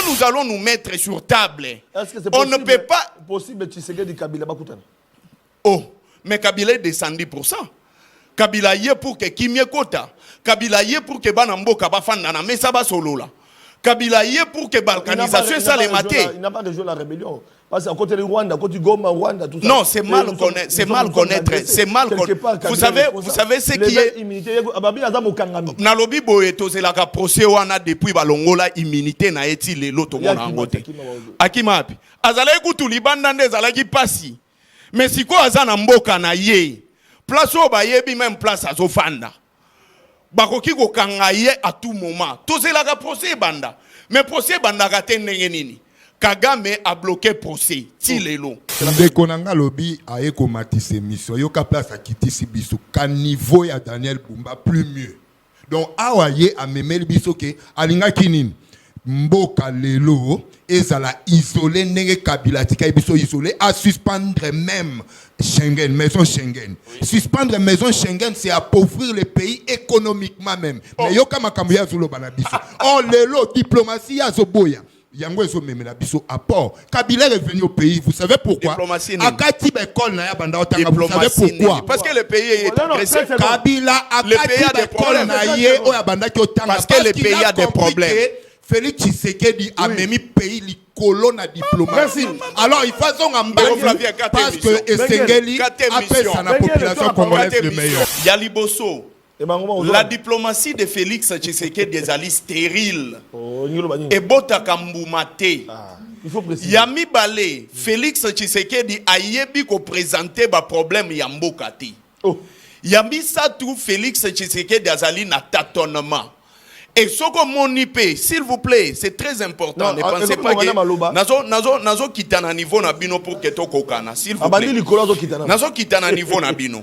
nous allons nous mettre sur table, est-ce que c'est on ne peut pas... possible Tshisekedi Kabila bakutana? Oh, mais Kabila est descendu pour ça. Kabila y est pour que Kimie Kota. Kabila y est pour que Banamboka Bafandana, mais ça va solo là. Kabila y est pour que balkanisation ça les maté. Il n'a pas rejoint la rébellion. Parce qu'à côté du Rwanda, à côté du Goma, Rwanda, tout ça. Non, c'est mal connaître, c'est mal connaître, c'est mal connaître. Vous savez ce qui est Nalobi boye tozelaka procès wana depuis balongola immunité na eti lelo to mona ngote. Akima api. Azala ekutu libanda nde zalaki pasi. Mais siko azana mboka na ye. Place o bayebi même place azofanda. Bakoki ko kanga ye à tout moment. Tozelaka procès banda. Mais procès banda ka tendenge nini? Kagame a bloqué procès. Tilelo. Ndekonanga lobi aye ko matisse mission. Yo ka place a kitisi biso. Ka niveau ya Daniel Bumba plus mieux. Donc awaye a memeli biso ke alinga kinini. Mboka lelo ezala isolé nenge Kabila tika biso isolé à suspendre même Schengen, maison Schengen. Oui. Suspendre maison Schengen, c'est appauvrir le pays économiquement même. Oh. Mais yo kama kamuya zulo banabiso. Oh lelo diplomatie ya zoboya. Yango ezo memela biso apport. Kabila est revenu au pays, vous savez pourquoi? Akati bekol na ya banda otanga, vous savez pourquoi? Parce que le pays est agressé. Kabila akati bekol na ye o ya banda ki otanga parce que le pays a des problèmes. Félix Tshisekedi a même pays li colonne à diplomatie. Alors il faut en embarquer parce que Esengeli appelle sa population congolaise le meilleur. Yaliboso. La diplomatie de Félix Tshisekedi est allée stérile. Et Bota Kamboumate. Yami Balé, Félix Tshisekedi a yebi ko présenter ba problème Yambokati. Yami Satou Félix Tshisekedi azali na tâtonnement. Et ce que mon IP, s'il vous plaît, c'est très important. Ne pensez pas que nazo kitana niveau na bino pour que to kokana. S'il vous plaît. Nazo kitana niveau na bino.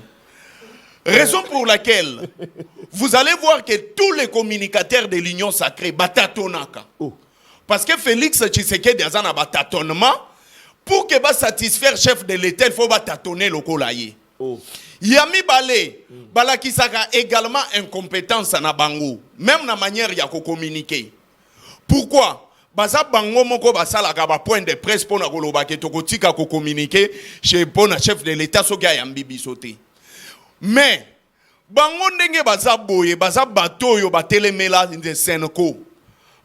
Raison pour laquelle vous allez voir que tous les communicateurs de l'Union sacrée batatonaka. Parce que Félix Tshisekedi a un batatonnement pour que va satisfaire chef de l'État, il faut batatonner le kolaye. Yami Balé, Balakisaka également incompétence na bango, même na manière ya ko communiquer. Pourquoi? Baza bango moko basala ka ba point de presse pour na koloba ke tokotika ko communiquer chez pona chef de l'État soki ayambi bisote. Mais bango ndenge baza boye, baza bato yo batelemela de Senko.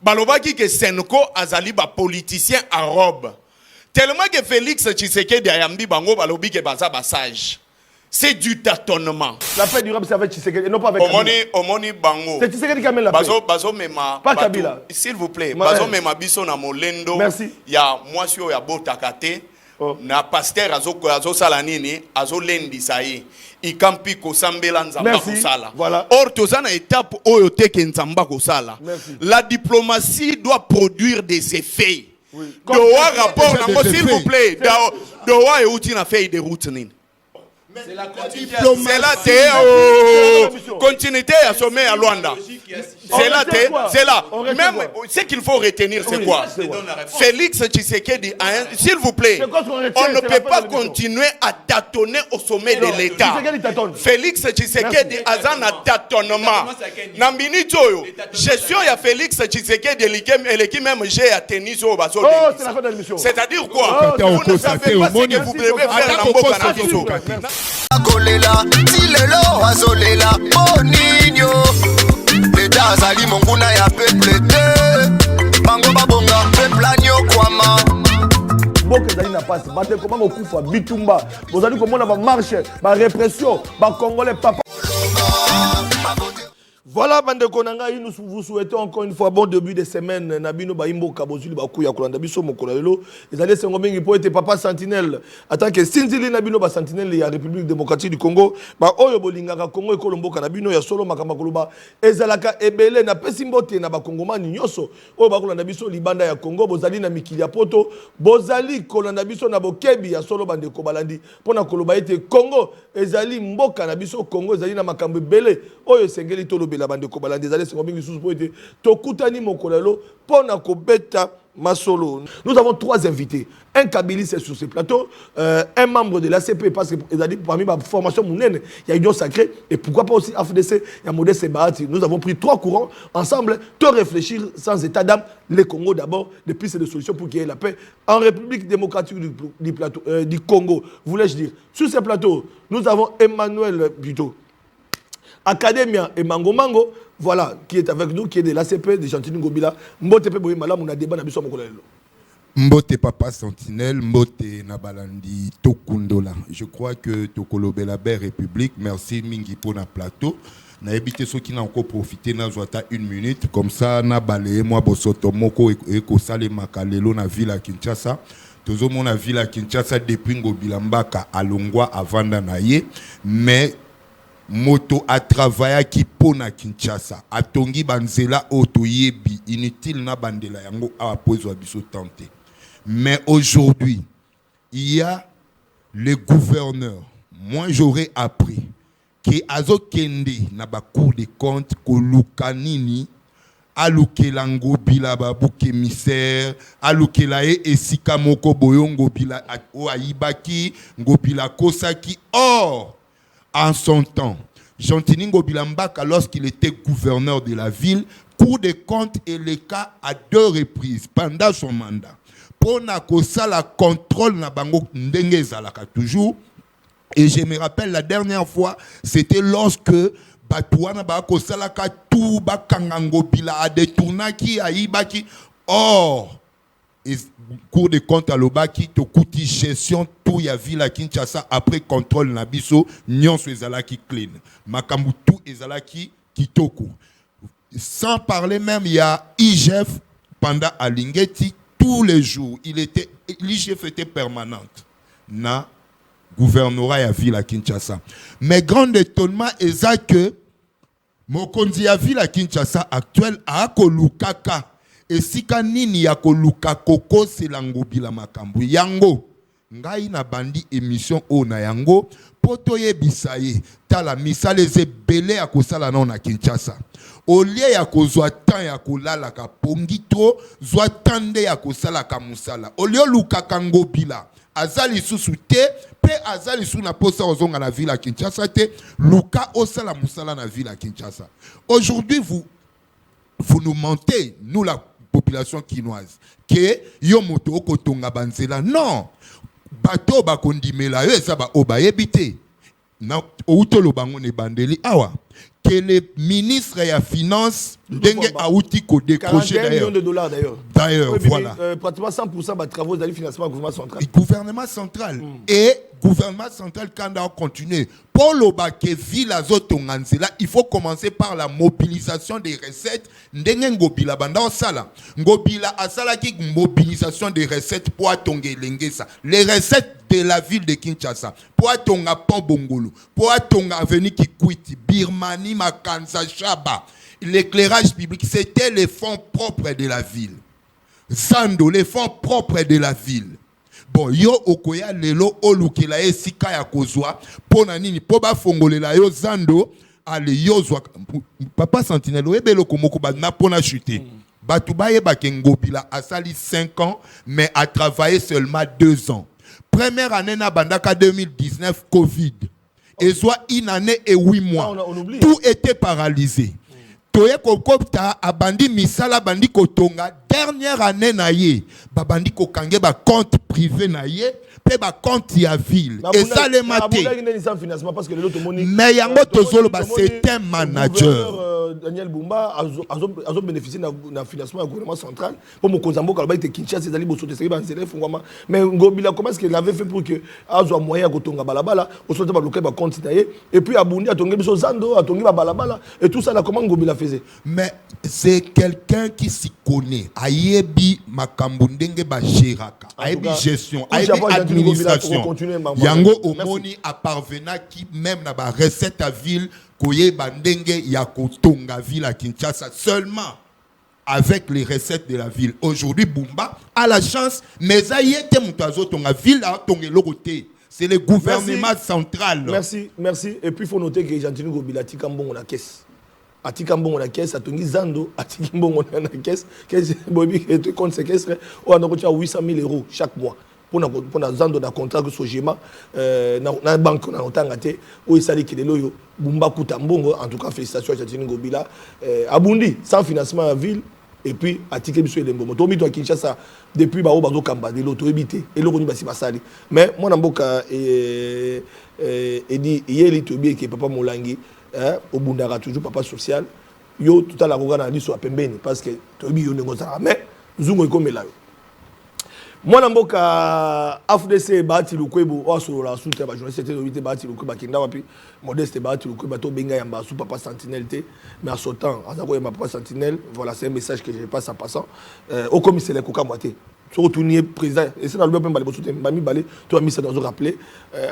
Balobaki ke Senko azali ba politicien à robe. Tellement que Félix Tshisekedi ayambi bango balobi ke baza basage. C'est du tâtonnement. La paix durable, c'est avec Tshisekedi, non pas avec Kabila. Omoni bango. C'est Tshisekedi qui amène la paix. Bazo mema. Pas Kabila. S'il vous plaît. Bazo mema biso na molendo. Merci. Ya mwasio ya botakate. Na pasteur azo salanini azo lendi saye. Ikampi ko sambela nzamba ko sala. Voilà. Or tozana étape oyo teke nzamba ko sala. La diplomatie doit produire des effets. Oui. Doa rapport nango s'il vous plaît. Doa e uti na feuille de route nini. C'est la continuité. C'est la continuité à sommet à Luanda. C'est là, c'est là. Même ce qu'il faut retenir, c'est quoi? Félix Tshisekedi, s'il vous plaît, on ne peut pas continuer à tâtonner au sommet de l'État. Félix Tshisekedi a un tâtonnement. Nambini Toyo, gestion ya Félix Tshisekedi et même j'ai à tennis au bateau. C'est-à-dire quoi? Vous ne savez pas ce que vous devez faire dans vos canaux. Kolela, tilelo, azolela, moninyo. L'État azali monguna ya peuple te. Bango babonga, peuple agno kwama. Boke zali na passe, bate comment okufa bitumba. Vous allez comment va marcher, ba répression, ba congolais papa. Voilà, bande konanga, nous vous souhaitons encore une fois bon début de semaine. Nabino Baimbo Kabozuli Bakuya Kolanda Biso Mokolelo. Ils allaient se remettre pour être papa sentinelle. En tant que Sinzili Nabino Ba sentinelle, il y a République démocratique du Congo. Ba Oyo Bolinga Congo et Colombo Kanabino, il y a Solo Makamakoloba. Ezalaka Ebele na Pesimbote na Bakongomani Nyoso. Oyo Bakolanda Biso Libanda ya Congo. Bozali na Mikilia Poto. Bozali Kolanda Biso na Bokebi ya Solo Bande Kobalandi. Pona Koloba ete Congo. Ezali Mboka na Biso Congo. Ezali na Makambe Bele. Oyo Sengeli Tolobe. La bande kobalandi des années 50 sous poété tokutani mokolelo pona ko beta Masolo. Nous avons 3 invités. Un Kabilis est sur ce plateau, un membre de l'ACP, parce que parmi ma formation, il y a Union Sacrée, et pourquoi pas aussi AFDC, il y a Modeste Bahati. Nous avons pris 3 courants ensemble, te réfléchir sans état d'âme, les Congo d'abord, des pistes de solutions pour qu'il y ait la paix. En République démocratique du Congo, voulais-je dire. Sur ce plateau, nous avons Emmanuel Buto, Academia et Mango Mango, voilà, qui est avec nous, qui est de l'ACP, de Gentini Ngobila. Mbote pe boye malam, on a débat na biso mokolelo. Mbote Papa Sentinelle, Mbote Nabalandi Tokundola. Je crois que Tokolo Belaber République, merci Mingi pour na plateau. Na évité ceux qui n'ont encore profité na zoata 1 minute, comme ça na balayé moi bosoto moko et ko sale makalelo na ville à Kinshasa. Tozo mon na ville à Kinshasa depuis Ngobila Mbaka à Longwa avant d'anaye, mais moto a travaillé qui pona Kinshasa atongi banzela otoyebi inutile na bandela yango a poser biso tenter. Mais aujourd'hui il y a les gouverneurs. Moi j'aurais appris que azokende na ba cour des comptes ko lukanini alukela Ngobila babuke émissaire alukela esika moko boyo Ngobila o ayibaki Ngobila kosaki. Or en son temps, Gentini Ngobila Mbaka, lorsqu'il était gouverneur de la ville, Cour des comptes et les cas à 2 reprises pendant son mandat. Pour la contrôle na bango ndenge zalaka toujours. Et je me rappelle la dernière fois, c'était lorsque Batouana ba kosalaka tout bakanga Ngobila a détournaki aibaki. Or et Cour des comptes à l'Obaki, Tokuti gestion tout ya ville à Kinshasa après contrôle nabiso, nyonso ezalaki clean. Makambu tout ezalaki kitoko. Sans parler même, il y a IGF pendant Alingeti, tous les jours, l'IGF était permanente. Na gouvernorat ya ville à Kinshasa. Mais grand étonnement est que Mokonzi ya ville à Kinshasa actuel a kolukaka. Et si kanini ya koluka koko c'est Ngobila makambu yango ngai na bandi émission o na yango poto yebisaye tala misale zebele ya kosala na Kinshasa au lieu ya kozwa temps ya kolala ka pongito zwa tande ya kosala ka musala au lieu luka Ngobila azali susu te pe azali su na posa ozonga na ville à Kinshasa te luka osala musala na ville à Kinshasa. Aujourd'hui vous nous mentez, nous la population quinoise, que yo moto okotonga banzela. Non, bato bakondimela yo ezaba obayebite. Na outolo bango ne bandeli awa. Que le ministre ya finance denge auti ko décrocher d'ailleurs. 41 millions de dollars d'ailleurs. D'ailleurs, voilà. Pratiquement 100% de travaux d'aller financement du gouvernement central. Gouvernement central. Et gouvernement central quand on continue. Pour le baké ville azotonganzela, il faut commencer par la mobilisation des recettes. Ndenge Ngobila banda osala. Ngobila asala ki mobilisation des recettes pour atonge lengesa. Les recettes de la ville de Kinshasa. Pour atonga pont Bongolo. Pour atonga avenue Kikwiti, Birmanie, Makanza, Chaba. L'éclairage public, c'était les fonds propres de la ville. Zando, les fonds propres de la ville. Bon, yo okoya lelo olukela esika ya kozwa pona nini po ba fongolela yo Zando ale yo zwa Papa Sentinelle oyebelo komoko ba na pona chuter. Batu ba yeba ke Ngobila asali 5 ans mais a travaillé seulement 2 ans. Première année na bandaka 2019 Covid. Et soit 1 année et 8 mois. Tout était paralysé. Toye kokopta abandi misala bandi kotonga dernière année na ye babandi kokange ba compte privé na ye pe ba compte ya ville et ça les maté mais yango tozolo ba c'est un manager Daniel Bumba a bénéficié d'un financement du gouvernement central pour mon Kozambo quand il était Kinshasa ils allaient bosoter c'est banzele fungwama mais Ngobila comment est-ce qu'il avait fait pour que azo moyen kotonga balabala au sorte ba bloquer ba compte na ye et puis abundi atonga biso Zando atongi ba balabala et tout ça là comment Ngobila faisait. Mais c'est quelqu'un qui s'y connaît. Ayebi makambo ndenge ba géraka. Ayebi gestion, ayebi administration. Yango omoni a parvena qui même na ba recette à ville koye bandenge ya kotonga ville à Kinshasa seulement avec les recettes de la ville. Aujourd'hui Bumba a la chance mais ayete mutazo tonga ville a tonga lokote. C'est le gouvernement central. Merci. Et puis il faut noter que Gentini Ngobila tika mbongo na caisse. atika mbongo na caisse atongi zando atiki mbongo na caisse bobi et compte séquestre ou on a 800 000 euros chaque mois pour na zando na contrat que Sogema na banque na otanga te o isali kilelo yo bumba kuta mbongo. En tout cas félicitations à Chatini Ngobila abundi sans financement à ville et puis atiki biso elembo to bito Kinshasa depuis ba o bazo kamba de l'auto éviter et lokoni basi basali mais moi na mboka et dit yeli to bien que papa Molangi au Bundara toujours papa social yo tout à la roga na liso apembeni parce que tobi yo nengo ça mais zungo ikomela yo mwana mboka AFDC Bahati Lukwebo o solo la soute ba journaliste c'était invité Bahati Lukwebo kinda wapi Modeste Bahati Lukwebo to benga yamba sous papa Sentinelle té mais en ce temps azako yamba papa Sentinelle voilà c'est un message que je passe en passant au commissaire Koka Moité sur retourner président et c'est dans le même balé soutien mami balé to ami ça dans rappeler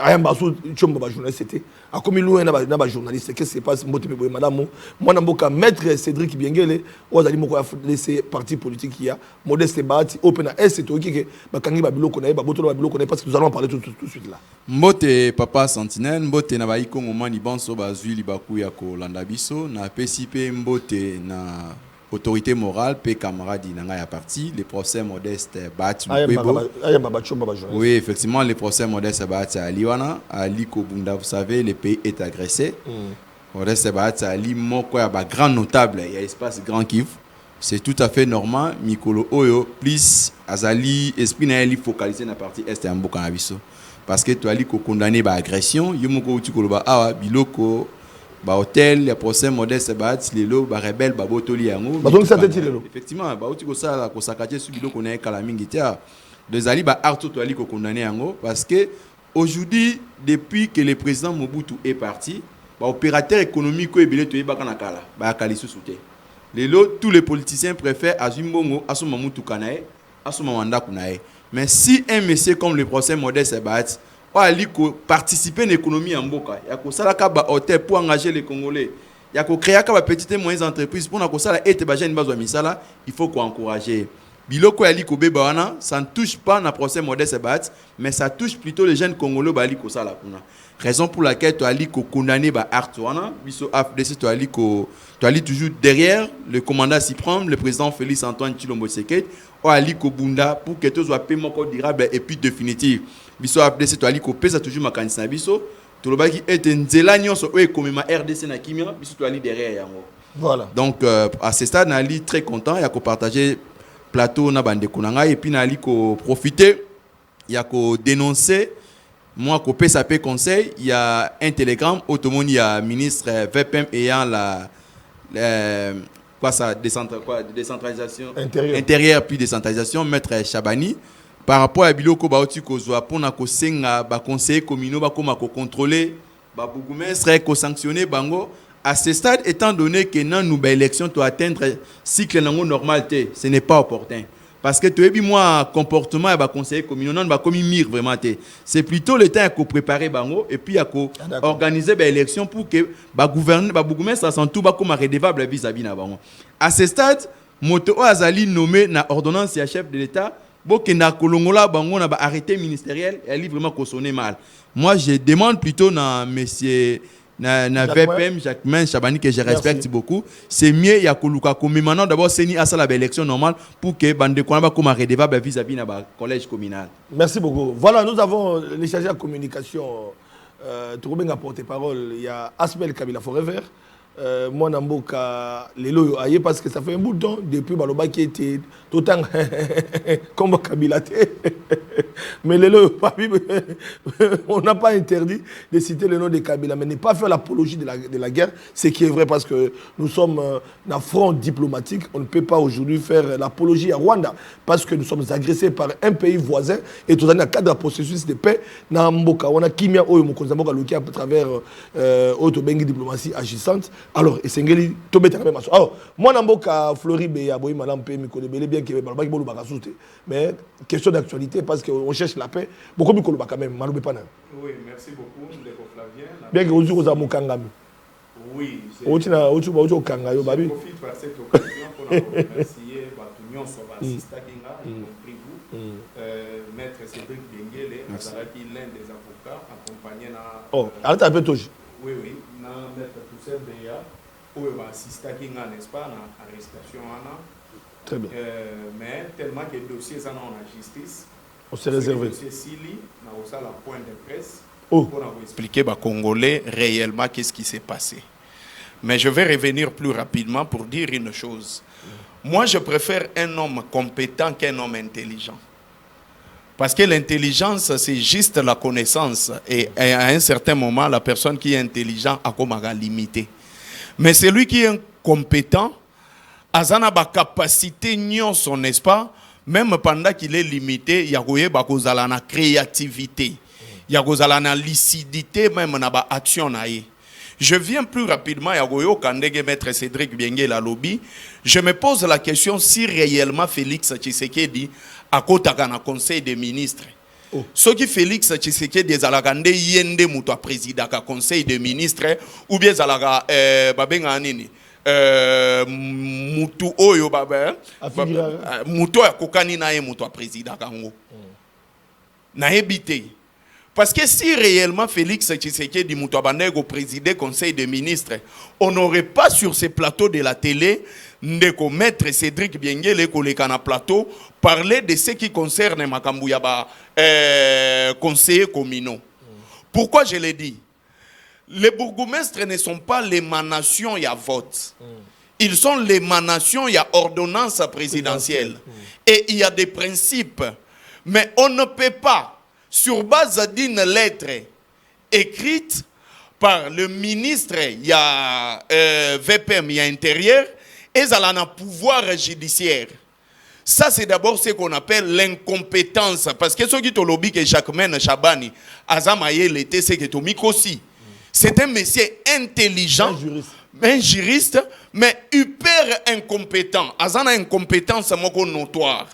ayamba sous chombo ba journaliste c'était a comme lui na ba journaliste qu'est-ce qui se passe mbote boy madame mwana mboka maître Cédric Biengele ozali moko ya laisser parti politique il y a Modeste Bahati open à c'est to ki bakangi ba biloko na ba botolo ba biloko na parce que nous allons en parler tout de suite là mbote papa Sentinelle mbote na ba ikongo mani banso ba zwili baku ya ko landa biso na PCP mbote na autorité morale pe camarade nanga ya parti les procès Modeste Bahati Lukwebo. Oui, effectivement les procès Modeste Bahati aliwana ali ko bunda vous savez le pays est agressé. Modeste Bahati ali moko ya ba grand notable il y a espace Grand Kivu. C'est tout à fait normal mikolo oyo plus azali esprit na ali focaliser na partie est ya mboka na biso parce que to ali ko condamner ba agression yomoko uti koloba awa biloko ba hôtel ya procès Modeste Bahati lelo ba rebelle ba botoli yango donc ça te lelo effectivement ba uti ko sala ko sakatie su biloko na kala mingi tia des ali ba arto to ali ko condamner yango parce que aujourd'hui depuis que le président Mobutu est parti ba opérateur économique ko ebele to yebaka na kala ba kalisu souté lelo tous les politiciens préfèrent azumbongo asoma mutu kanae asoma manda kunae mais si un monsieur comme le procès Modeste Bahati ali ko participer à l'économie en mboka ya ko sala ka ba hôtel pour engager les Congolais ya ko créer ka ba petites et moyennes entreprises pour na ko sala ete ba jeune bazwa misala il faut ko encourager biloko ali ko beba wana ça ne touche pas na procès Modeste Bahati mais ça touche plutôt les jeunes Congolais ba ali ko sala kuna raison pour laquelle tu ali ko condamner ba art wana biso AFDC tu ali toujours derrière le commandant suprême le président Félix Antoine Tshilombo Tshisekedi o ali ko bunda pour que tout soit paiement durable et puis définitif biso AFDC to ali ko pesa toujours makanisa biso to lobaki ete nzela nyonso o ekomema RDC na kimia biso to ali derrière yango voilà donc à ce stade na ali très content ya ko partager plateau na bande konanga et puis na ali ko profiter ya ko dénoncer moi ko pesa pe conseil il y a un télégramme automoni ya ministre VPM ayant la quoi ça décentralisation intérieure puis décentralisation maître Chabani par rapport à biloko baoti kozwa pona ko senga ba conseiller communaux ba koma ko contrôler ba bourgmestre ko sanctionner bango à ce stade étant donné que nan nou ba élection to atteindre cycle nango normalité ce n'est pas opportun parce que tu ebi moi comportement ba conseiller communaux non ba komi mir vraiment té c'est plutôt le temps ko préparer bango et puis ko organiser ba élection pour que ba gouverner ba bourgmestre sans tout ba koma redevable vis-à-vis na bango à ce stade moto azali nommé na ordonnance ya chef de l'état bokenda kolongola bango na ba arrêté ministériel et ali vraiment ko sonner mal moi je demande plutôt na monsieur na VPM Jacquemain Chabani que je respecte beaucoup c'est mieux ya koluka comme maintenant d'abord c'est ni à ça la élection normale pour que bande ko na ba comme redevable vis-à-vis na ba collège communal. Merci beaucoup. Voilà, nous avons les chargés de communication Touroubenga porte-parole, il y a Asbel Kabila Forever. Moi Namboka Lelo aye parce que ça fait un bout de temps depuis Baloba qui était tout le temps comme Kabila mais Lelo on n'a pas interdit de citer le nom de Kabila mais ne pas faire l'apologie de la guerre, ce qui est vrai parce que nous sommes dans front diplomatique, on ne peut pas aujourd'hui faire l'apologie à Rwanda parce que nous sommes agressés par un pays voisin et tout dans le cadre d'un processus de paix Namboka on a kimia oyo mokonza mboka loki à travers auto bengi diplomatie agissante. Alors, Essengeli, tout bête même. Alors, moi, Namboka, Floride, il y a beaucoup de gens qui connaissent bien qui veulent pas mais question d'actualité, parce qu'on cherche la paix, beaucoup de gens quand même. Oui, merci beaucoup, Ndeko Flavien. Bien que vous ayez Mukangami. Oui, je profite par cette occasion pour remercier Batunion Sobasista Kinga, y compris vous, Maître Cédric Biengele, l'un des avocats, accompagné. Oh, arrête un peu, Toji. Oui, Maître Toussaint Beya, où il va assister à n'est-ce pas, à l'arrestation. Très bien. Mais tellement que le dossier est en justice, on s'est réservé. Le dossier Sili, on a la pointe de presse pour expliquer aux Congolais réellement qu'est-ce qui s'est passé. Mais je vais revenir plus rapidement pour dire une chose. Moi, je préfère un homme compétent qu'un homme intelligent. Parce que l'intelligence, c'est juste la connaissance. Et à un certain moment, la personne qui est intelligente a comme à limité. Mais celui qui est compétent, a une capacité, n'est-ce pas? Même pendant qu'il est limité, il y a une créativité, il y a une lucidité, même dans l'action. Je viens plus rapidement, à Maître Cédric Biengue la lobby. Je me pose la question si réellement Félix Tshisekedi a côté dans conseil des ministres. Ce qui Félix Tshisekedi est à yende muto président du conseil des ministres ou bien à mutu oyo baba mutu ya kokani na ye mutu président kango na ebité. Parce que si réellement Félix Tshisekedi mutu abandé au président conseil des ministres, on n'aurait pas sur ce plateau de la télé ndeko Maître Cédric Biengele koleka na plateau parler de ce qui concerne makambu ya ba conseillers communaux. Pourquoi je l'ai dit? Les bourgmestres ne sont pas l'émanation y a vote. Ils sont l'émanation y a ordonnance présidentielle. Et il y a des principes. Mais on ne peut pas, sur base d'une lettre écrite par le ministre, il y a VPM, il y a intérieur, et ça a un pouvoir judiciaire. Ça, c'est d'abord ce qu'on appelle l'incompétence. Parce que ce qui est au lobby que Jacquemaine Chabani, Azamaye l'été, c'est que Tomik aussi. C'est un monsieur intelligent, un juriste, mais hyper incompétent. Azana incompétence notoire.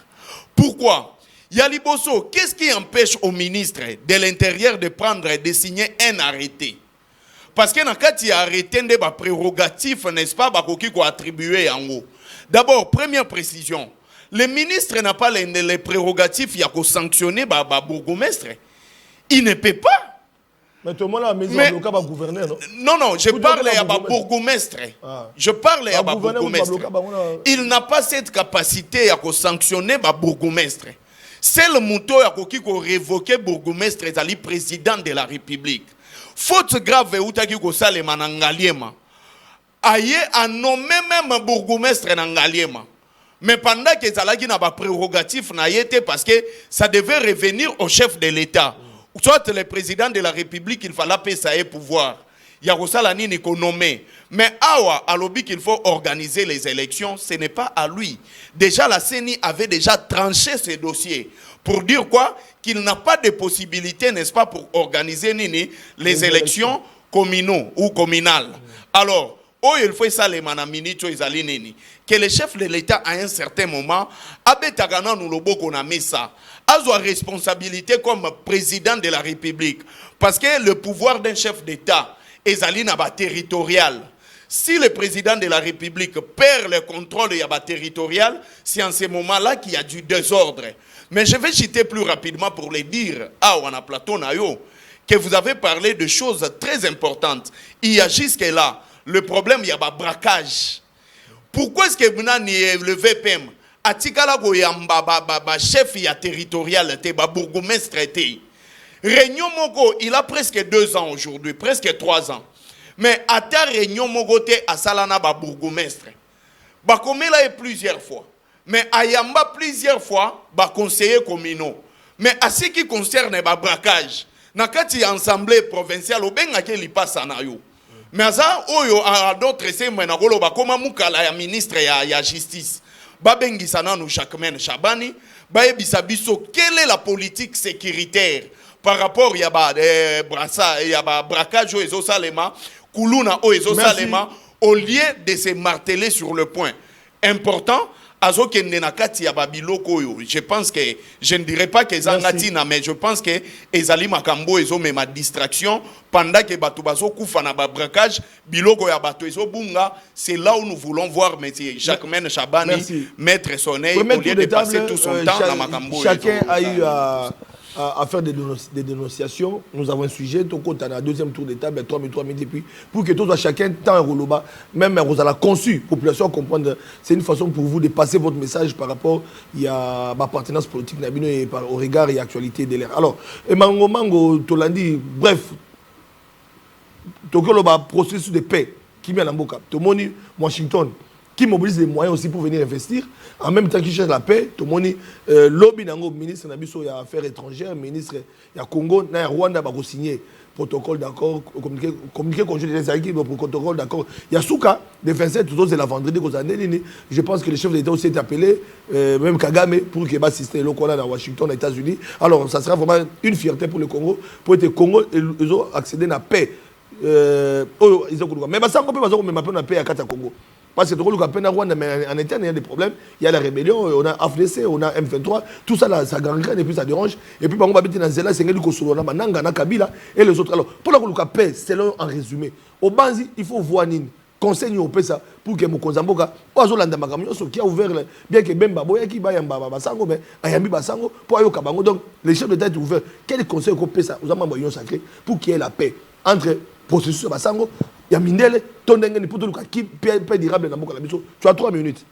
Pourquoi? Yaliboso, qu'est-ce qui empêche au ministre de l'Intérieur de prendre et de signer un arrêté? Parce que dans le cas où il y a arrêté des prérogatives, n'est-ce pas, qui sont attribués en haut. D'abord, première précision, le ministre n'a pas les prérogatives, il y a qu'à sanctionner le bourgmestre. Il ne peut pas. Mais tout le monde a mis en gouverneur, non? Non, je parle à bourgmestre. Je parle à bourgmestre. Il n'a pas cette capacité à sanctionner le bourgmestre. C'est le mouton qui a révoqué le bourgmestre et le président de la République. Faute grave, il y a Manangaliema. Aïe a nommé même bourgmestre Nangaliema. Mais pendant que Zalagi n'a pas prérogatif, parce que ça devait revenir au chef de l'État. Soit le président de la République, il fallait payer ça et pouvoir. Il y a aussi la nini nommé. Mais awa, à l'objet qu'il faut organiser les élections, ce n'est pas à lui. Déjà, la CENI avait déjà tranché ce dossier. Pour dire quoi? Qu'il n'a pas de possibilité, n'est-ce pas, pour organiser les élections communaux ou communales. Alors, il faut ça les manamini, que le chef de l'État à un certain moment, Abetagana nous le a mis ça. A sa responsabilité comme président de la République. Parce que le pouvoir d'un chef d'État est territorial. Si le président de la République perd le contrôle territorial, c'est en ce moment-là qu'il y a du désordre. Mais je vais citer plus rapidement pour le dire, on a plateau que vous avez parlé de choses très importantes. Il y a jusque-là, le problème, il y a un braquage. Pourquoi est-ce que le VPM Atikala goyamba chef ya territorial te ba bourgmestre te. Réunion Mogo, il a presque 2 ans aujourd'hui, presque 3 ans. Mais à ta réunion Mogo te à Salana ba bourgmestre. Ba komela et plusieurs fois. Mais à Yamba plusieurs fois ba conseiller communaux. Mais à ce qui concerne ba braquage, nakati assemblée provinciale obenga ke li passe na yo. Mais ça oyo à d'autres c'est mena golo ba koma mukala ya ministre ya justice. Babengissana nous Jacquemaine Chabani, Baebisa Biso, quelle est la politique sécuritaire par rapport à braquage au Ezo Salema, Koulouna au Ezo Salema, au lieu de se marteler sur le point important, je pense que, je ne dirais pas que Zangatina, mais je pense que Ezali Makambo Ezo met ma distraction pendant que Batoubazo Koufana braquage, Biloko ya Bato Ezo Bunga, c'est là où nous voulons voir M. Jacquemaine Chabani mettre son œil au lieu de passer tout son temps dans Makambo. Chacun a eu à faire des dénonciations. Nous avons un sujet, tout compte à la deuxième tour d'état, 3 minutes, et puis pour que tout soit chacun tant un roloba, même vous avez conçu, population comprendre, c'est une façon pour vous de passer votre message par rapport à ma appartenance politique et au regard et l'actualité de l'air. Alors, Mango Tolandi, bref, le processus de paix qui met à l'amboka, Washington, qui mobilise les moyens aussi pour venir investir, en même temps qu'il cherche la paix, tout le monde, lobby nango ministre Nabiso y a affaires étrangères, ministre y a Congo, na Rwanda va signer protocole d'accord, communiqué conjoint des acquis pour protocole d'accord. Il y a Souka, le 27, tout c'est la vendredi aux années, je pense que le chef d'État aussi est appelé, même Kagame, pour qu'il va assister localement à Washington, aux États-Unis. Alors ça sera vraiment une fierté pour le Congo, pour être Congo, ils ont accédé à la paix. Mais ça, on peut même appeler la paix à Congo. Parce que mais en interne, il y a des problèmes. Il y a la rébellion, on a AFDC, on a M23. Tout ça, là, ça gangrène et puis ça dérange. Et puis, on va habiter dans Zela, c'est Nanga, Kabila et les autres. Alors, pour la paix, c'est là en résumé. Au Banzi, il faut voir Nine. Conseil au PESA pour que Mokozamboka, qui a ouvert, bien que Bemba, Boya qui va Basango, mais Ayambi Basango, pour Ayo Kabango. Donc, les chefs d'État sont ouverts. Quel conseil au PESA aux amants sacré pour qu'il y ait la paix entre processus Basango, Yamindele, Tondengeni, pour tout le cas, qui paix durable dans Boka. Tu as 3 minutes.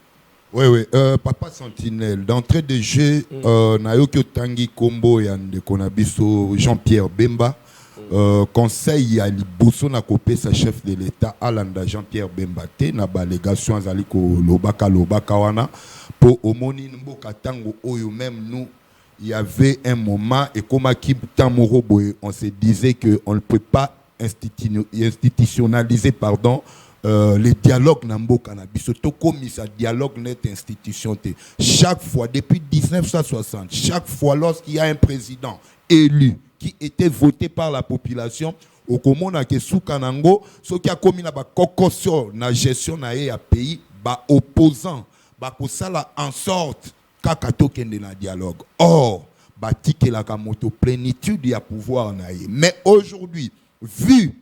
Oui, Papa Sentinelle, d'entrée de jeu, Nayoki Tangi Kombo Yande Konabiso, Jean-Pierre Bemba. Conseil à Liboso na kopé sa chef de l'État Alanda Jean-Pierre Bembate na balégation azaliko lobaka wana pour omoni mboka tango oyo même nous il y avait un moment et comme qui tamoro boy on se disait que on ne peut pas institutionnaliser les dialogues na mboka na biso to comme ça dialogue net institution te chaque fois depuis 1960 chaque fois lorsqu'il y a un président élu qui était voté par la population au komona ke soukanango ce qui a commis na ba kokosio na gestion na ya pays ba opposant ba kosala en sorte kaka tokende na dialogue or ba tikela ka moto plénitude ya pouvoir na ye mais aujourd'hui vu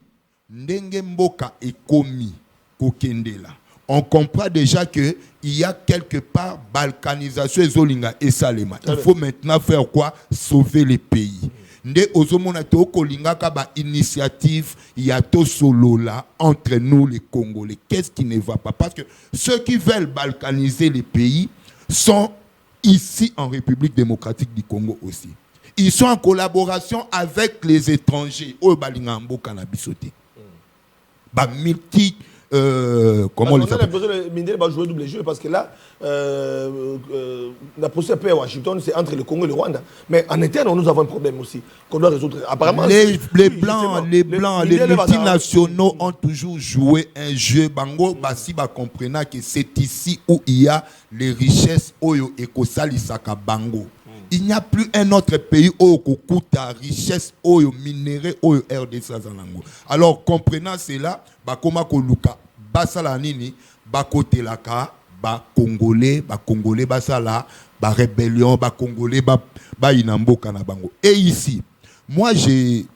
ndenge mboka est commis kokende là on comprend déjà que il y a quelque part balkanisation ezolinga et salema il faut maintenant faire quoi sauver les pays. Nde ozomona to kolingaka ba initiative ya to solo là entre nous les Congolais. Qu'est-ce qui ne va pas? Parce que ceux qui veulent balkaniser les pays sont ici en République démocratique du Congo aussi. Ils sont en collaboration avec les étrangers. O balinga mboka na bisoté. Ba multi comment on a besoin de Mindele va jouer double jeu parce que là la procédure paix à Washington c'est entre le Congo et le Rwanda mais en interne nous avons un problème aussi qu'on doit résoudre apparemment les blancs les multinationaux ont toujours joué un jeu bango basi ba comprenant que c'est ici où il y a les richesses oyo ekosali saka bango. Il n'y a plus un autre pays où kokuta richesse oyo minéraux oyo RDC zanango. Alors comprenant cela ba koma ko luka basala nini ba kotelaka ba congolais basala ba rébellion ba congolais ba inamboka na bango. Et ici moi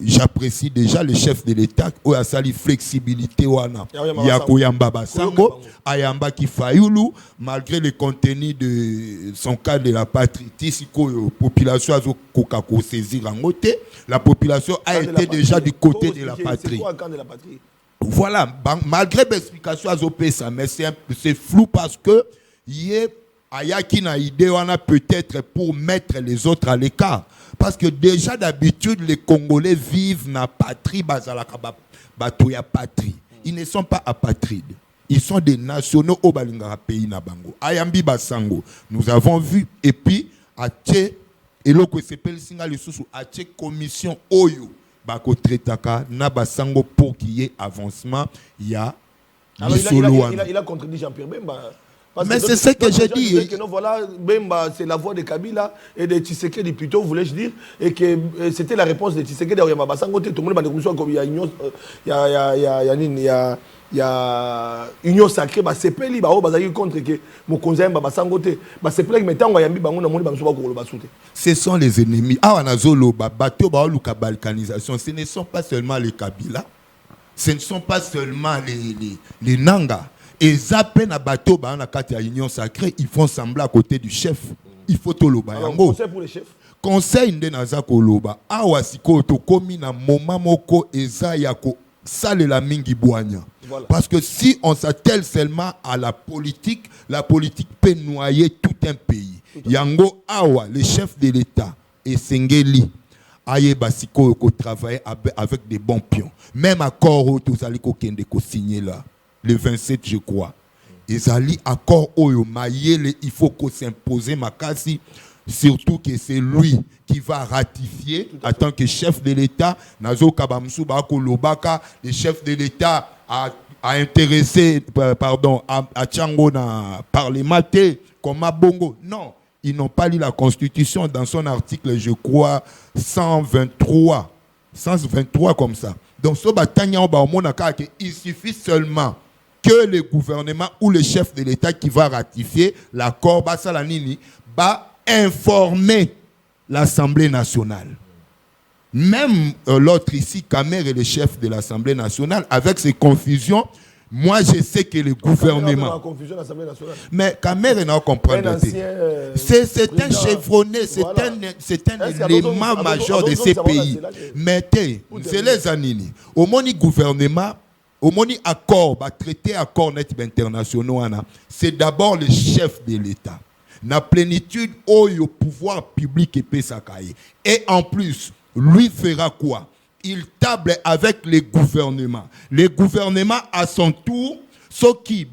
j'apprécie déjà le chef de l'État où a sali flexibilité wana ya koyamba basango ayamba kifayulu malgré le contenu de son cadre de la patrie tisiko population a koka ko saisir en côté la population a été déjà du côté de la patrie. Voilà malgré l'explication à Zopesa mais c'est flou parce que y ayaki na idée wana peut-être pour mettre les autres à l'écart. Parce que déjà d'habitude, les Congolais vivent dans la patrie, batoya patrie. Ils ne sont pas apatrides. Ils sont des nationaux au Balingara pays na bango. Ayambi Basango. Nous avons vu. Et puis, à Tché, et l'autre s'appelle Singa Lissousou, à Tché commission Oyo, Bako Tretaka, na Basango pour qu'il y ait avancement. Il y a. Alors, il a contredit Jean-Pierre Bemba. Mais c'est ce que j'ai dit. Voilà, Bemba, c'est la voix de Kabila et de Tshisekedi plutôt, voulais-je dire, et que c'était la réponse de Tshisekedi. Tout le monde va dire qu'il y a union sacrée, c'est pas lui, contre que Mokonza Basangote, c'est pas lui, mais tant qu'il ce sont les ennemis. Ah, on a zolo, bateau, balkanisation. Ce ne sont pas seulement les Kabila, ce ne sont pas seulement les Nanga. Et zappé na bateau ba na kati ya union sacrée, ils font semblant à côté du chef. il faut toloba yango. Conseil pour les chefs. Conseil nde naza koloba awa sikoyo tokomi na moment moko eza ya ko salela mingi bwanya. Voilà. Parce que si on s'attelle seulement à la politique peut noyer tout un pays. Yango awa, les chefs de l'État et Sengeli aye basiko ko travailler avec des bons pions. Même accord où tous allez kende ko signer là le 27 je crois. Ils allaient accord oyo mayele il faut qu'on s'impose makasi. Surtout que c'est lui qui va ratifier en tant que chef de l'État. Nazo Kabamsou Bako Lobaka, le chef de l'État a intéressé, pardon, à Tchango na Parlement comme à Bongo. Non, ils n'ont pas lu la Constitution dans son article, je crois, 123 comme ça. Donc, il suffit seulement que le gouvernement ou le chef de l'État qui va ratifier l'accord, va informer l'Assemblée nationale. Même l'autre ici, Kamer est le chef de l'Assemblée nationale, avec ses confusions, moi je sais que le gouvernement... Mais Kamer n'a pas compris. C'est un chevronné, c'est un élément majeur de ces pays. Mais c'est les anini. Au moins, le gouvernement, au moins, accord, traité accord net internationaux, c'est d'abord le chef de l'État. Na plénitude au pouvoir public et pesakaye. Et en plus, lui fera quoi? Il table avec les gouvernements. Les gouvernements à son tour, ceux qui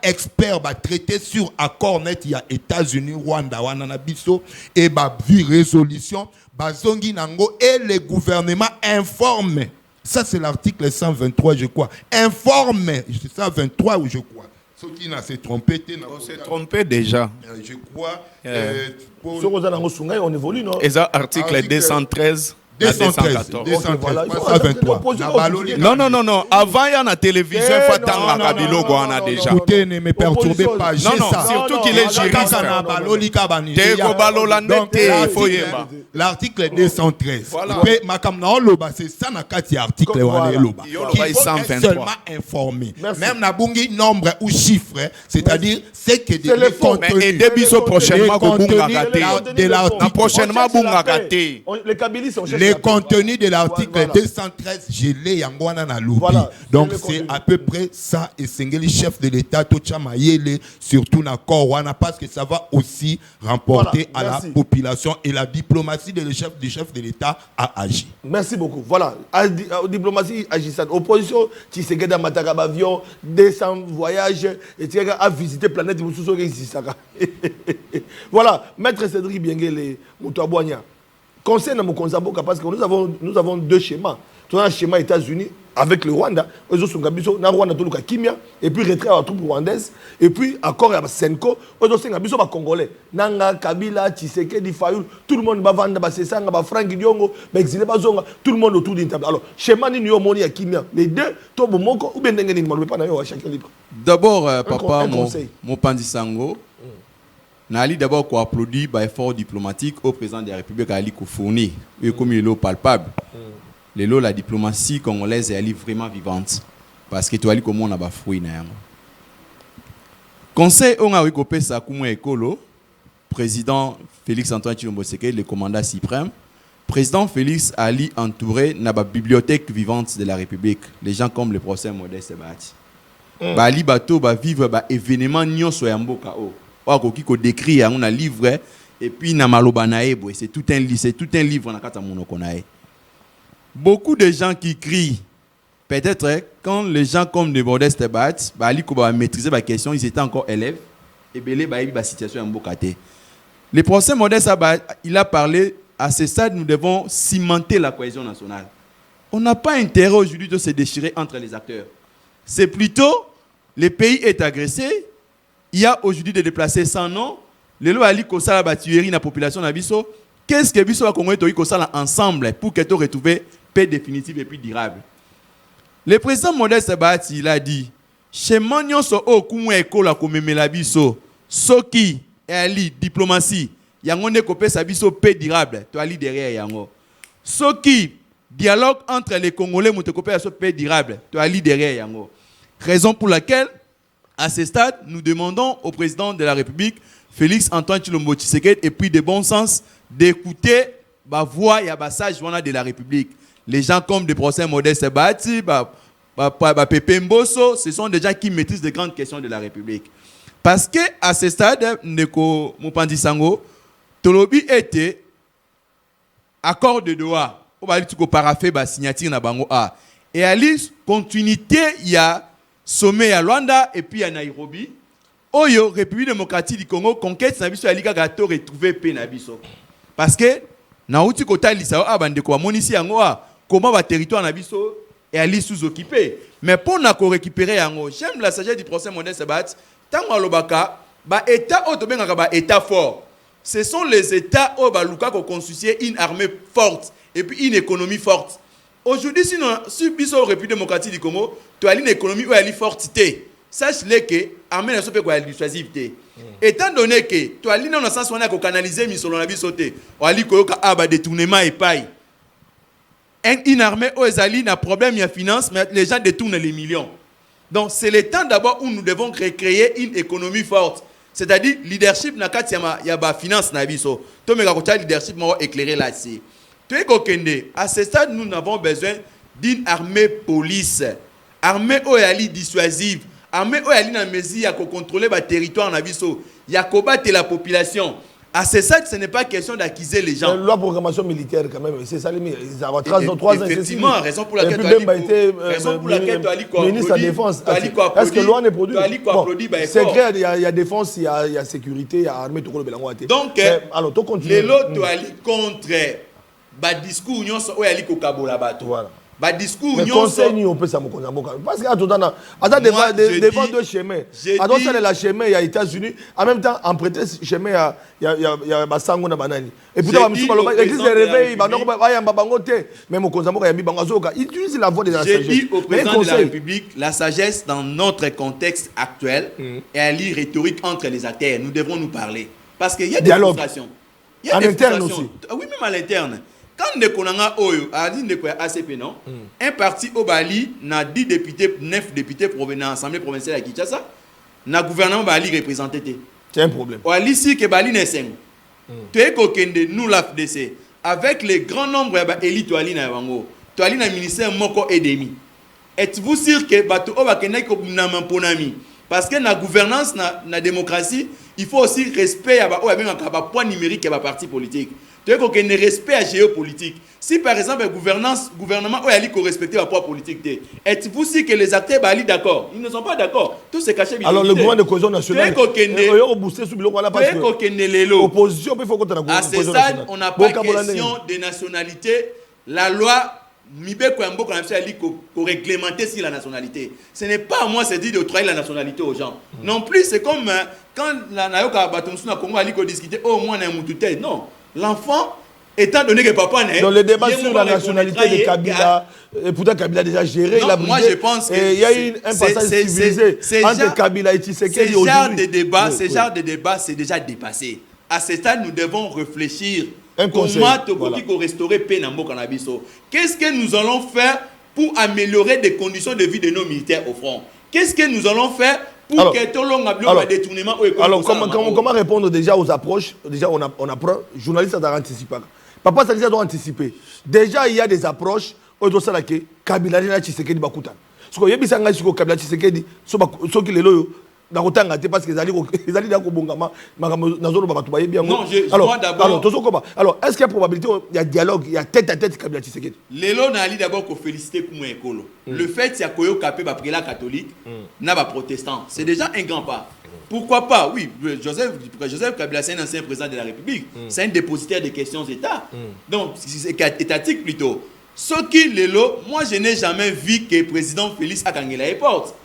expert traité sur accord net il y a États-Unis, Rwanda, Wananabiso et vu résolution, bazongi nango et les gouvernements informent. Ça c'est l'article 123 je crois. Informe 123 ou je crois. Ceux qui n'ont s'est trompé, on s'est trompé déjà. Je crois. On évolue, non? Et ça, article 213. 214. 223. Non. Avant, il y a la télévision, il faut attendre déjà. Écoutez, ne me perturbez pas. Non, surtout qu'il est juriste. L'article 213. C'est ça, l'article qui faut seulement informer. Même Nabungi, nombre ou chiffre, c'est-à-dire c'est que des contenus. Et début prochainement, de l'article. Prochainement, les contenus de l'article 213, je l'ai yangwana na lobby. Donc c'est à peu près ça et Sengeli chef de l'État Tochamayele surtout na Korwana parce que ça va aussi remporter à la population et la diplomatie du chef de l'État a agi. Merci beaucoup. Voilà, la diplomatie agissante. Opposition, Tshisekedi Mataka avion, 200 voyages et tu a visité planète Voilà, maître Cédric Biengele Moutouabouania. Conseil dans mon Konzaboka parce que nous avons deux schémas. Tu as un schéma États-Unis avec le Rwanda, Rwanda Kimia, et puis retrait à la troupe rwandaise, et puis accord avec Senko, Congolais. Nanga, Kabila, Tshisekedi, Fayoul, tout le monde va vendre, c'est ça, Franck Diongo, exilé Bazonga, tout le monde autour d'une table. Alors, schéma ni Moni à Kimia, les deux, Tobo Moko, ou bien Nengen, pas chacun libre. D'abord, papa, mon Pandisango. Nali d'abord qu'on applaudit l'effort diplomatique au président de la République Ali Koufouni, comme il est palpable. La diplomatie congolaise est vraiment vivante parce que tu as dit comment on a bafoué. Conseil on a recoupé ça comme écolo, président Félix Antoine Tshilombo Sekedi, le commandant suprême. Président Félix Ali entouré de la bibliothèque vivante de la République. Les gens comme le procès Modeste Bati. Ali Bato va vivre événement nyoso ya mboka o. Qui décrit un livre et puis na malobanae c'est tout un livre na kata monokonae. Beaucoup de gens qui crient peut-être quand les gens comme de Modeste Bat ali ko ba maîtriser la question ils étaient encore élèves et belé ba situation en bokate. Le procès Modeste Bat il a parlé à ce stade nous devons cimenter la cohésion nationale. On n'a pas intérêt aujourd'hui de se déchirer entre les acteurs. C'est plutôt le pays est agressé. Il y a aujourd'hui des déplacés sans nom. Les lois ali ko sala ba tuerie na population na biso. Qu'est-ce que biso va congolais to ko sala ensemble pour que tu retrouves paix définitive et puis durable. Le président Modeste Bati il a dit chez Magnon so o kumu ekola ko memela biso soki ali diplomatie yango ne ko pesa biso paix durable to ali derrière yango. Soki dialogue entre les Congolais mu te ko pesa paix durable to ali derrière yango. Raison pour laquelle à ce stade, nous demandons au président de la République Félix Antoine Tshilombo Tshisekedi et puis de bon sens d'écouter la voix et la sage de la République. Les gens comme des procès Modeste Bati, Pépé Mbosso, ce sont des gens qui maîtrisent les grandes questions de la République. Parce que à ce stade, Ndeko Mupandi Sango, Tolobi était accord de Doha, on va dire que parafé la signature na bango a. Et à l'issue continuité, il y a sommet à Luanda et puis à Nairobi. Oyo République démocratique du Congo conquête na biso alika gato retrouver pe na biso. Parce que na uti kota lisa abande ko monisi yango a comment va territoire na biso et ali sous-occupé. Mais pour na ko récupérer yango, j'aime la sagesse du procès Modeste Sabat, tango alobaka ba état otobenga ba état fort. Ce sont les états où ba luka ko constituer une armée forte et puis une économie forte. Aujourd'hui si biso République démocratique du Congo, tu as une économie où elle est forte. Sache-le que l'armée n'a pas de dissuasivité. Étant donné que tu as dans le sens où on a canalisé Misolo na bisoté, on a dit que y a détournement et paille. Une armée où il y a un problème de finance, mais les gens détournent les millions. Donc c'est le temps d'abord où nous devons créer une économie forte. C'est-à-dire leadership na kati ya ba finance na biso. To me ka leadership m'a éclairé là-dessus. Tu es kokende, à ce stade nous avons besoin d'une armée police, armée où elle est dissuasive. Armée où elle est en mesure de contrôler le territoire en biso, il y a combattre la population. À ce stade, ce n'est pas question d'accuser les gens. La loi de programmation militaire, quand même, c'est ça, ils ont 3 ans. Effectivement, raison pour laquelle tu as dit quoi. Ministre de la Défense. Est-ce que la loi n'est produite? C'est clair, il y a défense, il y a sécurité, il y a armée, tout le monde. Donc, alors, tu continues. Les lots, tu as dit contre le discours, où il y a dit que voilà. Bah discours mais conseil on peut ça parce que devant deux chemins attends ça la chemin il y a États-Unis en même temps en prétexte chemin il y a basango na banani et puis l'église de réveil même au Konzambo ya mibango azoka il utilise la voix de la sagesse. J'ai dit au président de la République la sagesse dans notre contexte actuel et à l'île rhétorique entre les acteurs nous devrons nous parler parce qu'il y a des frustrations. Il y a des interne aussi. Oui même à l'interne. Quand Ndekonanga Oyo a dit Ndekoya ACP, non, un parti au Bali, n'a 10 députés, 9 députés provenant de l'Assemblée provinciale à Kinshasa, n'a gouvernement Bali représenté. C'est un problème. Au Bali, si que Bali n'est pas. Tu es kokende, nous l'AFDC, avec le grand nombre d'élites, tu as na ministère Moko et Demi. Êtes-vous sûr que Bato Obakene n'a pas ponami? Parce que la gouvernance, la démocratie, il faut aussi respect à un point numérique et à parti politique. Tu vois qu'il y a un respect à la géopolitique. Si par exemple le gouvernement a dit qu'on respecte la poids politique, êtes-vous sûr que les acteurs sont d'accord? Ils ne sont pas d'accord. Tout c'est caché. Alors le gouvernement de cohésion nationale, l'opposition, à ce stade, on n'a pas question de nationalité. La loi pour réglementer si la nationalité. Ce n'est pas à moi de dire de trahir la nationalité aux gens. Non plus, c'est comme quand la Nayoka Batonsu na Congo a dit qu'on discutait au moins un moutoute. Non. L'enfant, étant donné que papa n'est... Dans le débat sur la nationalité de Kabila, et pourtant Kabila a déjà géré, non, il a brisé, moi je pense que... Il y a eu un passage civilisé entre Kabila et Tshisekedi aujourd'hui. Ce genre de débat, c'est déjà dépassé. À ce stade, nous devons réfléchir. Comment restaurer Penambo Cannabiso? Qu'est-ce que nous allons faire pour améliorer les conditions de vie de nos militaires au front? Qu'est-ce que nous allons faire pour que tout le monde détournement? Alors, comment répondre déjà aux approches? Déjà, on apprend, journaliste doit anticiper. Papa, ça doit anticiper. Déjà, il y a des approches, on doit savoir que Kabila n'a Tshisekedi Bakutan. Ce qu'il y a des gens qui ont Kabila Tshisekedi, ceux qui les loyaux, parce qu'ils allaient dans le Bongama, non, alors, est-ce qu'il y a probabilité, il y a dialogue, il y a tête à tête Kabila Tshisekedi? Les lots n'allent d'abord qu'on félicite pour Ekolo. Le fait qu'il y a Koyo Kapé, la catholique, n'a pas protestant, c'est déjà un grand pas. Pourquoi pas? Oui, Joseph Kabila, c'est un ancien président de la République, c'est un dépositaire des questions d'État. Donc, c'est étatique plutôt. Ce qui les lots, moi je n'ai jamais vu que le président Félix a gagné la porte.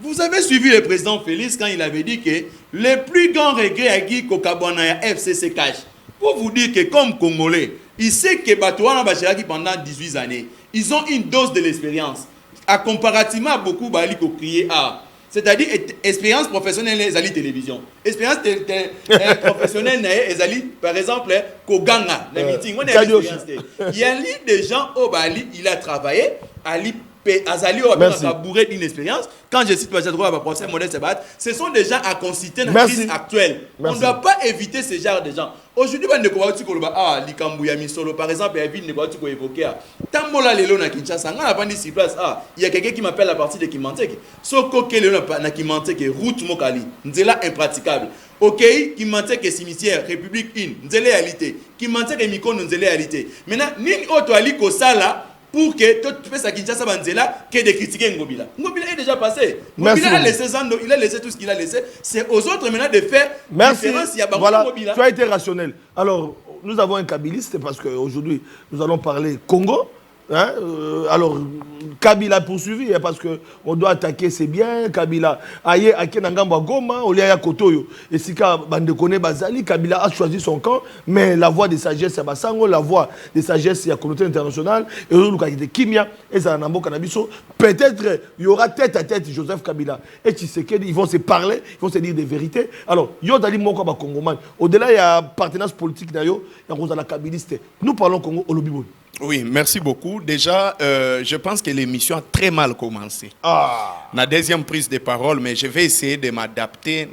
Vous avez suivi le président Félix quand il avait dit que le plus grand regret à Guy Kokabouana FCC cache. Pour vous dire que comme Congolais, il sait que Batouana Bachiraki pendant 18 années, ils ont une dose de l'expérience. À comparativement à beaucoup Bali qui crié à. C'est-à-dire expérience professionnelle les ali télévision. Expérience professionnelle les ali par exemple Koganga les meetings. Il y a des gens au Bali, il a travaillé Ali Azali a bourré d'inexpérience. Quand je cite le procès Modeste Sebat, ce sont des gens à consulter dans la crise actuelle. On ne doit pas éviter ce genre de gens. Aujourd'hui, par exemple, il évoqué Tambola Lelo na Kinshasa, il y a quelqu'un qui m'appelle à partir de Kimanteke. Soko Kelelo na Kimanteke, route Mokali, Nzela impraticable. Ok, Kimanteke cimetière, République 1, Nzela réalité. Kimanteke Mikon, Nzela réalité. Maintenant, Nin Oto Ali Kosala, pour que tu fasses à Kinshasa Banzela, que de critiquer Ngobila. Ngobila est déjà passé. Ngobila a laissé Zando, il a laissé tout ce qu'il a laissé. C'est aux autres maintenant de faire différence. Il y a voilà, tu as été rationnel. Alors, nous avons un kabiliste parce qu'aujourd'hui, nous allons parler Congo. Hein? Alors, Kabila poursuivi parce qu'on doit attaquer ses biens. Kabila aye akenangamba Goma, Oliaya Kotoyo. Et si Bandekone Bazali, Kabila a choisi son camp, mais la voix de sagesse à Bassango, la voix de sagesse à la communauté internationale, et aujourd'hui, Kimia, et Zanambo Kanabiso, peut-être il y aura tête à tête Joseph Kabila et Tshisekedi, ils vont se parler, ils vont se dire des vérités. Alors, Yodali Moko Kongoman, au-delà, il y a partenariat politique, il y a la kabiliste. Nous parlons Congo au Lobiboun. Oui, merci beaucoup. Déjà, je pense que l'émission a très mal commencé. La deuxième prise de parole, mais je vais essayer de m'adapter.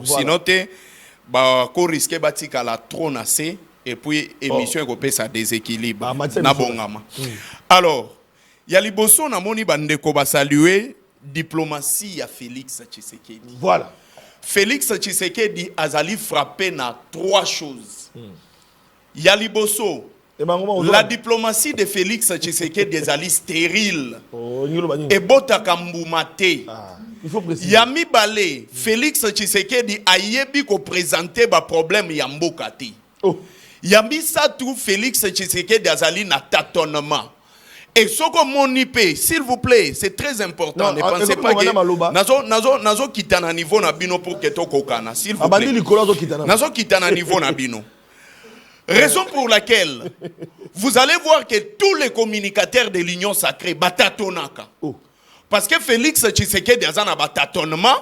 Sinon, ko risque batika la trône et puis émission est ça déséquilibre. Alors, il y a liboso na moni bandeko ba saluer diplomatie à Félix Tshisekedi. Voilà. Félix Tshisekedi azali frappé na trois choses. Yaliboso, la diplomatie de Félix Tshisekedi est stérile. Et Bota Kamboumate. Yami Balé, Félix Tshisekedi a yebi ko présenter ba problème yambokati. Yami Satou, Félix Tshisekedi azali na tâtonnement. Et ce que mon IP, s'il vous plaît, c'est très important. Ne pensez pas que nazo kitana niveau na bino pour que to kokana. S'il vous plaît. Nazo kitana niveau na bino. Raison pour laquelle vous allez voir que tous les communicateurs de l'Union sacrée batatonaka. Parce que Félix Tshisekedi a un batatonnement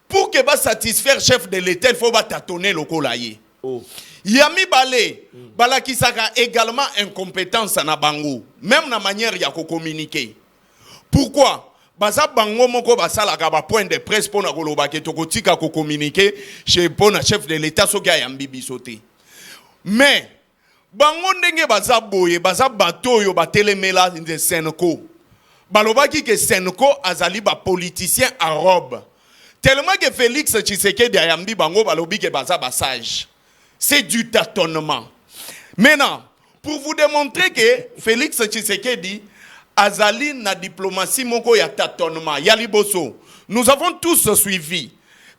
pour que va satisfaire chef de l'État, il faut batatonner le colaye. Yami Balé, Balakisaka également incompétence na bango, même na manière ya ko communiquer. Pourquoi? Baza bango moko basala ka ba point de presse pour na koloba ke tokotika ko communiquer chez pona chef de l'État soki ayambi bisote. Mais, bango ndenge baza boye, baza bato yo batelemela de Senko. Balobaki que Senko azali ba politicien à robe. Tellement que Félix Tshisekedi ayambi bango balobi que baza basage. C'est du tâtonnement. Maintenant, pour vous démontrer que Félix Tshisekedi azali na diplomatie moko ya tâtonnement, yaliboso. Nous avons tous suivi.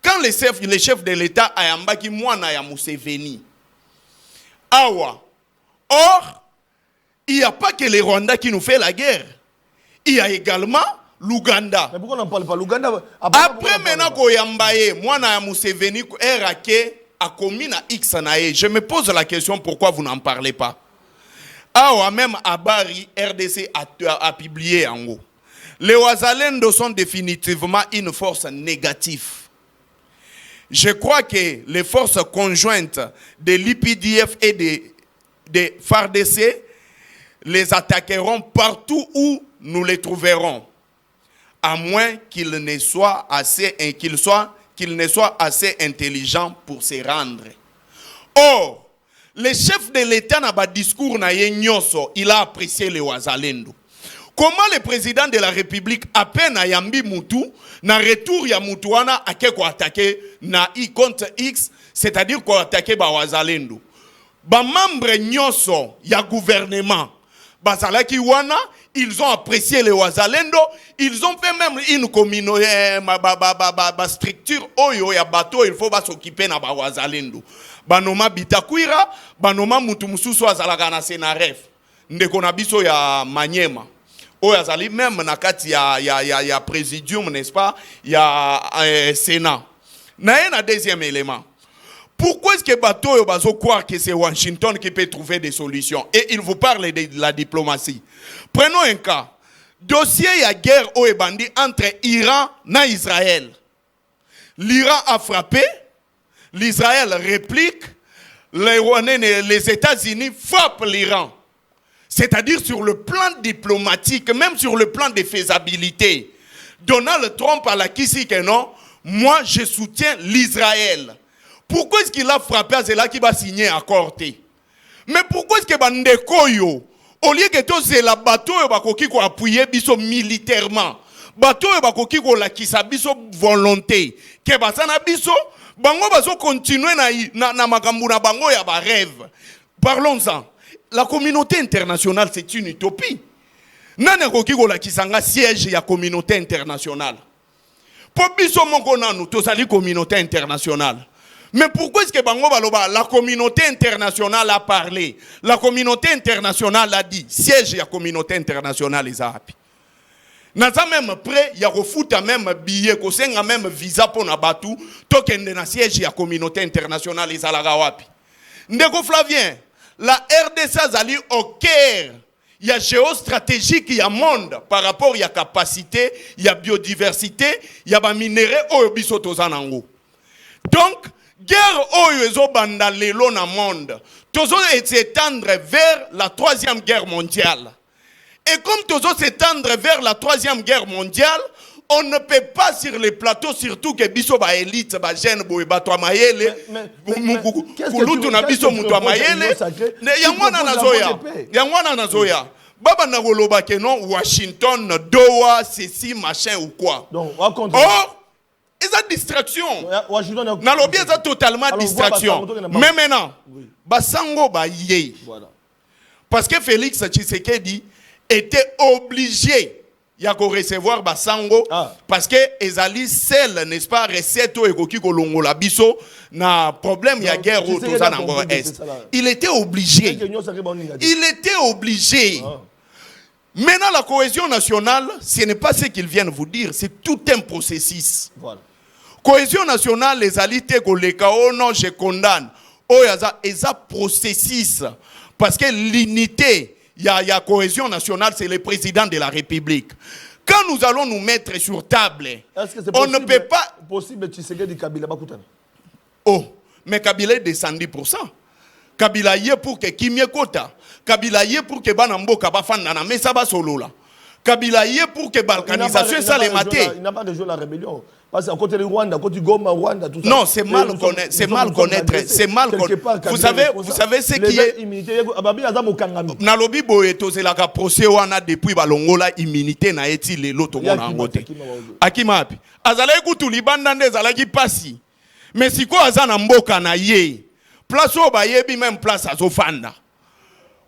Quand les chefs de l'État ayambaki mwana ya Museveni. Awa. Or, il n'y a pas que les Rwandais qui nous fait la guerre. Il y a également l'Ouganda. Mais pourquoi on n'en parle pas? L'Ouganda. Après, maintenant, Koyambaye, moi, na Museveni, RAK, a commis na X nae. Je me pose la question pourquoi vous n'en parlez pas. Awa, même Abari, RDC a publié en haut. Les Ouazalendo sont définitivement une force négative. Je crois que les forces conjointes de l'IPDF et de FARDC les attaqueront partout où nous les trouverons, à moins qu'ils ne soient assez intelligents pour se rendre. Or, le chef de l'État n'a pas discours na yenyoso, il a apprécié les Ouazalendo. Comment le président de la République, à peine à Yambi Moutou, na retour ya Moutouana, a quoi attaquer na I contre X, c'est-à-dire quoi attaquer ba Wazalendo. Ba membre nyoso ya gouvernement, bazalaki wana, ils ont apprécié les Wazalendo, ils ont fait même une communauté, structure, oyo ya bateau, il faut s'occuper na ba Wazalendo. Banoma Bitakwira, banoma Moutumususu azalaka na Senaref, ndeko na biso ya Manyema. Oh, azali même na kati ya présidium, n'est-ce pas? Il y a Sénat. Na deuxième élément. Pourquoi est-ce que bateau bazo croire que c'est Washington qui peut trouver des solutions? Et il vous parle de la diplomatie. Prenons un cas. Dossier ya guerre au ebandi entre Iran et Israël. L'Iran a frappé, l'Israël réplique, les États-Unis frappent l'Iran. C'est-à-dire sur le plan diplomatique, même sur le plan de faisabilité. Donald Trump a la Kissi que non, moi je soutiens l'Israël. Pourquoi est-ce qu'il a frappé à cela qui va signer à Corté? Mais pourquoi est-ce que Bandekoyo, au lieu que tout c'est la bateau qui a appuyé biso militairement, bateau qui a la kisa biso volonté, que basana biso, bango baso continuer na makambu na bango ya ba rêve. Parlons-en. La communauté internationale c'est une utopie. Nane koki ko la kisanga siège ya communauté internationale. Pour biso moko nanu to sali communauté internationale. Mais pourquoi est-ce que bango baloba la communauté internationale a parlé? La communauté internationale a dit siège ya communauté internationale izapi. Naza même prêt ya refuta même billet ko senga même visa pour na batu to kende na siège ya communauté internationale izalaga wapi. Ndeko Flavien, la RDC azali au cœur il y a géostratégique, il y a monde par rapport il y a capacité, il y a biodiversité, il y a minéraux au bisotozanango. Donc guerre oyo banda lelo na monde, tozo s'étendre vers la 3e guerre mondiale. Et comme tozo s'étendre vers la 3e guerre mondiale, on ne peut pas sur les plateaux, surtout que biso ba élite, ba jeune boy ba to mayele, kulutu na biso mutu mayele, yangwana nazoya. Baba na goloba ke non Washington, Doha, ceci machin ou quoi. Donc, oh, ils ont distraction. Na lobby ils ont totalement distraction. Mais maintenant, basango ba yé. Parce que Félix Tshisekedi était obligé ya ko recevoir basango parce que ezali seul n'est-ce pas recette o ekoki ko longola biso na problème ya guerre au toza na ngoro est. Il était obligé. Il était obligé. Maintenant la cohésion nationale, ce n'est pas ce qu'ils viennent vous dire, c'est tout un processus. Voilà. Cohésion nationale, les alités ko leka oh non je condamne. Oh yaza processus parce que l'unité il y a cohésion nationale, c'est le président de la République. Quand nous allons nous mettre sur table, on ne peut pas... possible Tshisekedi Kabila Bakutana. Oh, mais Kabila est de 110%. Kabila y est pour que Kimye Kota. Kabila y est pour que Banamboka Bafandana, mais ça va solo là. Kabila y est pour que balkanisation ça les maté. Il n'a pas rejoint la rébellion. Parce qu'à côté de Rwanda, à côté de Goma, Rwanda, tout ça. Non, c'est mal connaître. C'est mal connaître. C'est mal connaître. Vous savez ce qui est. Nalobi boye tozelaka procès wana depuis balongola immunité na eti lelo to mona ngote. Akimapi. Azala ekutu libanda nde azalaki pasi. Mais siko azana mboka na ye. Place o bayebi même place azofanda.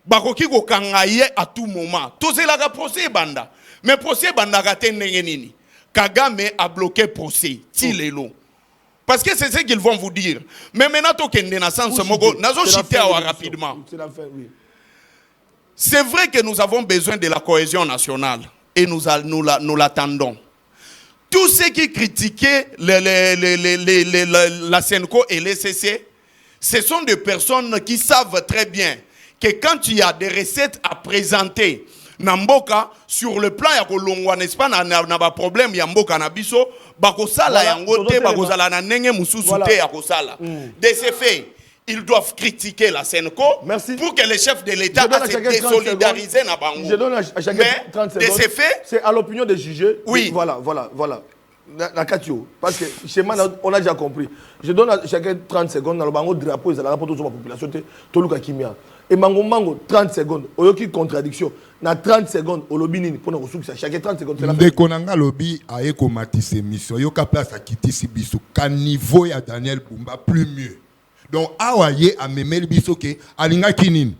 Bakoki ko kanga ye à tout moment. Tozelaka procès banda. Mais procès banda ka ndenge nini? Kagame a bloqué procès. Tilelo. Parce que c'est ce qu'ils vont vous dire. Mais maintenant, rapidement. C'est vrai que nous avons besoin de la cohésion nationale. Et nous l'attendons. Tous ceux qui critiquaient la Senko et l'ECC, ce sont des personnes qui savent très bien que quand il y a des recettes à présenter, Namboka sur le plan ya kolongwa n'est-ce pas na ba problème ya mboka na biso bakosala yango te bakozala na ndenge mususu te ya kosala. De ce fait, ils doivent critiquer la Senko pour que les chefs de l'État se désolidarisent na bango. Je donne à chacun 30 secondes. De ce fait, c'est à l'opinion des juges. Oui. Voilà. La Katio, parce que chez moi on a déjà compris. Je donne à chacun 30 secondes dans le bango drapeau ils allaient rapporter sur la population te luka kimia. Et mango 30 secondes, oyoki contradiction. Na 30 secondes, au lobby nini pour nous ressourcer. Chaque 30 secondes, c'est la fin. Dekonanga lobby a ekomatise mission. Yoka place à Kitisi biso. Ka niveau ya Daniel Bumba plus mieux. Donc awaye a memel biso ke alinga kinini.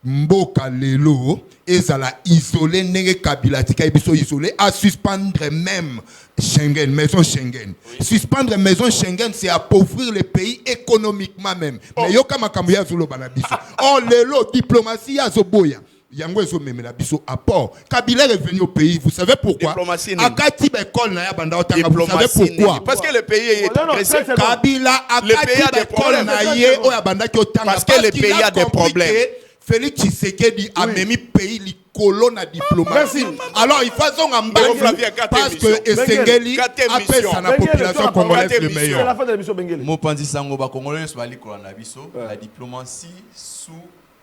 Mboka lelo ezala isolé nenge Kabila tika biso isolé à suspendre même Schengen, maison Schengen. Oui. Suspendre maison Schengen, c'est appauvrir le pays économiquement même. Mais yoka makambo ya zolo banabiso. Oh lelo diplomatie ya zoboya. Yango ezo memela biso apport. Kabila est venu au pays, vous savez pourquoi? Akati bekol na ya banda otanga, vous savez pourquoi? Parce que le pays est agressé. Kabila akati bekol na ye o ya banda ki otanga parce que le pays a des problèmes. Félix Tshisekedi a même pays li colonne à diplomatie. Alors il faut parce que Esengeli appelle sa population congolaise le meilleur. C'est la fin de l'émission Benguele. Mopanzi sango ba congolais bali kolana biso la diplomatie sous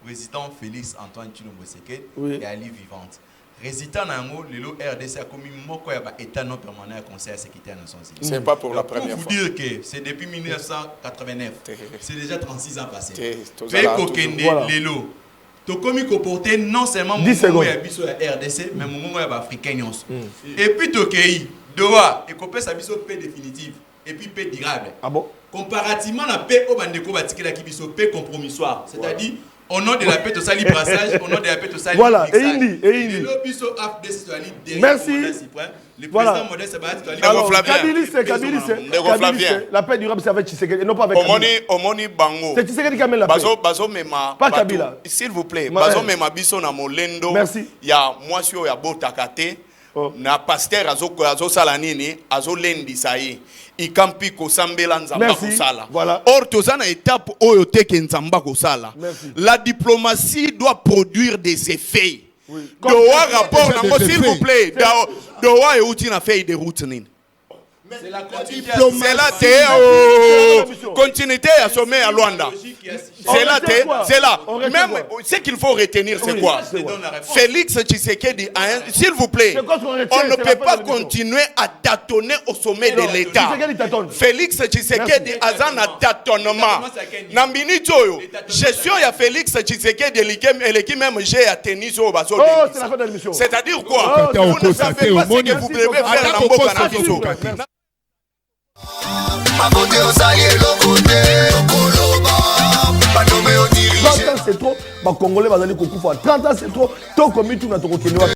président Félix Antoine Tshilombo Tshisekedi Oui. et Ali vivante. Résident nango lelo RDC a commis moko ya ba état non permanent à Conseil de sécurité des Nations Unies. C'est pas pour la Donc, première pour fois. vous dire que c'est depuis 1989. C'est déjà 36 ans passés. Voilà. Fait kokende lelo. To komi ko porter non seulement mon ya biso ya RDC mais mon ya ba africain nyonso. Et puis to kei doa et ko sa biso paix définitive et puis paix durable. Ah bon? Comparativement la paix au bandeko batikela ki biso paix compromissoire, c'est-à-dire au nom de la paix, au sali brassage, au nom de la paix, au sali voilà, mixage. et Indi. Merci. Le voilà. président Modeste Sabati, alors, Kabylie, la paix durable, c'est avec Tshisekedi, et non pas avec Kabila. Omoni bango. C'est Tshisekedi qui amène la paix. Bazo mema. Pas Kabila. S'il vous plaît, bazo mema biso na molendo. Merci. Ya mwasi oyo ya botakate. Na pasteur azo sala nini, azo lendi sayi. Ikampi kosambela nzamba kosala. Voilà. Or tozana étape oyo teke nzamba kosala. La diplomatie doit produire des effets. Oui. Doa rapport nango s'il vous plaît. Doa euti na feuille de route nini. C'est la continuité. C'est la continuité à sommet à Luanda. C'est là, c'est là. Même ce qu'il faut retenir, c'est quoi? Félix Tshisekedi, s'il vous plaît, on ne peut pas continuer à tâtonner au sommet de l'État. Félix Tshisekedi a un tâtonnement. Nambinitoyo, gestion ya Félix Tshisekedi et l'équipe même j'ai à tennis au basso. C'est-à-dire quoi? Vous ne savez pas ce que vous devez faire dans vos canaux. Ma beauté au salier, le côté, c'est trop, les Congolais, 30 ans c'est trop, tant comme tout n'a